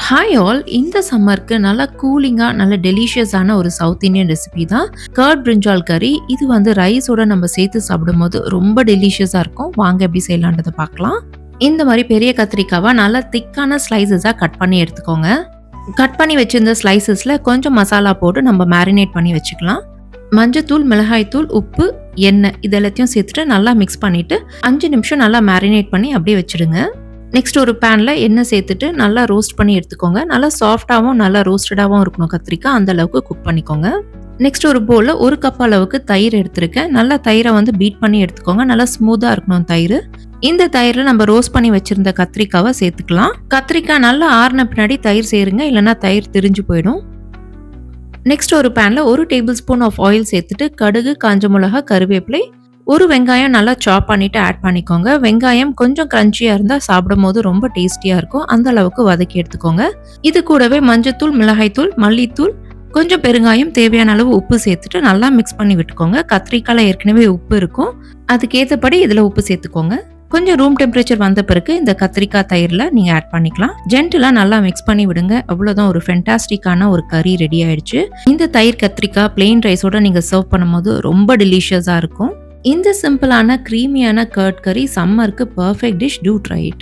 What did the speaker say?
Hi all! இந்த சம்மருக்கு நல்லா கூலிங்கா, நல்ல டெலிஷியஸான ஒரு சவுத் இண்டியன் ரெசிபி தான் கர்ட் பிரிஞ்சால் கறி. இது வந்து ரைஸோட நம்ம சேர்த்து சாப்பிடும்போது ரொம்ப டெலிஷியஸா இருக்கும். வாங்க எப்படி செய்யலான்றத பார்க்கலாம். இந்த மாரி பெரிய கத்திரிக்காவ நல்லா திக்கான ஸ்லைசஸா கட் பண்ணி எடுத்துக்கோங்க. கட் பண்ணி வச்சிருந்த ஸ்லைசஸ்ல கொஞ்சம் மசாலா போட்டு நம்ம மேரினேட் பண்ணி வச்சுக்கலாம். மஞ்சத்தூள், மிளகாய்த்தூள், உப்பு, எண்ணெய் இது எல்லாத்தையும் சேர்த்துட்டு நல்லா மிக்ஸ் பண்ணிட்டு 5 நிமிஷம் நல்லா மேரினேட் பண்ணி அப்படியே வச்சுடுங்க. நெக்ஸ்ட் ஒரு பேன்ல எண்ணெய் சேர்த்துட்டு நல்லா ரோஸ்ட் பண்ணி எடுத்துக்கோங்க. நல்லா சாஃப்டாவும் நல்லா ரோஸ்டடாவும் இருக்கணும் கத்திரிக்காய். அந்த அளவுக்கு குக் பண்ணிக்கோங்க. நெக்ஸ்ட் ஒரு பவுல்ல 1 கப் அளவுக்கு தயிர் எடுத்திருக்கேன். நல்லா தயிரை வந்து பீட் பண்ணி எடுத்துக்கோங்க. நல்லா ஸ்மூத்தா இருக்கணும் தயிர். இந்த தயிரில் நம்ம ரோஸ்ட் பண்ணி வச்சிருந்த கத்திரிக்காவை சேர்த்துக்கலாம். கத்திரிக்காய் நல்லா ஆறின பின்னாடி தயிர் சேருங்க, இல்லைன்னா தயிர் திரிஞ்சு போயிடும். நெக்ஸ்ட் ஒரு பேன்ல 1 டேபிள் ஸ்பூன் ஆஃப் ஆயில் சேர்த்துட்டு கடுகு, காஞ்ச மிளகாய், கருவேப்பிலை, ஒரு வெங்காயம் நல்லா சாப் பண்ணிட்டு ஆட் பண்ணிக்கோங்க. வெங்காயம் கொஞ்சம் கிரன்ச்சியா இருந்தா சாப்பிடும்போது ரொம்ப டேஸ்டியா இருக்கும். அந்த அளவுக்கு வதக்கி எடுத்துக்கோங்க. இது கூடவே மஞ்சத்தூள், மிளகாய்த்தூள், மல்லித்தூள், கொஞ்சம் பெருங்காயம், தேவையான அளவு உப்பு சேர்த்துட்டு நல்லா மிக்ஸ் பண்ணி விட்டுக்கோங்க. கத்திரிக்காயில ஏற்கனவே உப்பு இருக்கும். அதுக்கேற்றபடி இதில் உப்பு சேர்த்துக்கோங்க. கொஞ்சம் ரூம் டெம்பரேச்சர் வந்த பிறகு இந்த கத்திரிக்காய் தயிரில் நீங்கள் ஆட் பண்ணிக்கலாம். ஜென்டிலாக நல்லா மிக்ஸ் பண்ணி விடுங்க. அவ்வளோதான், ஒரு ஃபென்டாஸ்டிக்கான ஒரு கறி ரெடி ஆயிடுச்சு. இந்த தயிர் கத்திரிக்காய் பிளெயின் ரைஸோட நீங்கள் சர்வ் பண்ணும்போது ரொம்ப டெலிஷியஸாக இருக்கும். இந்த சிம்பிளான க்ரீமியான கர்ட் கறி சம்மருக்கு perfect dish. Do try it.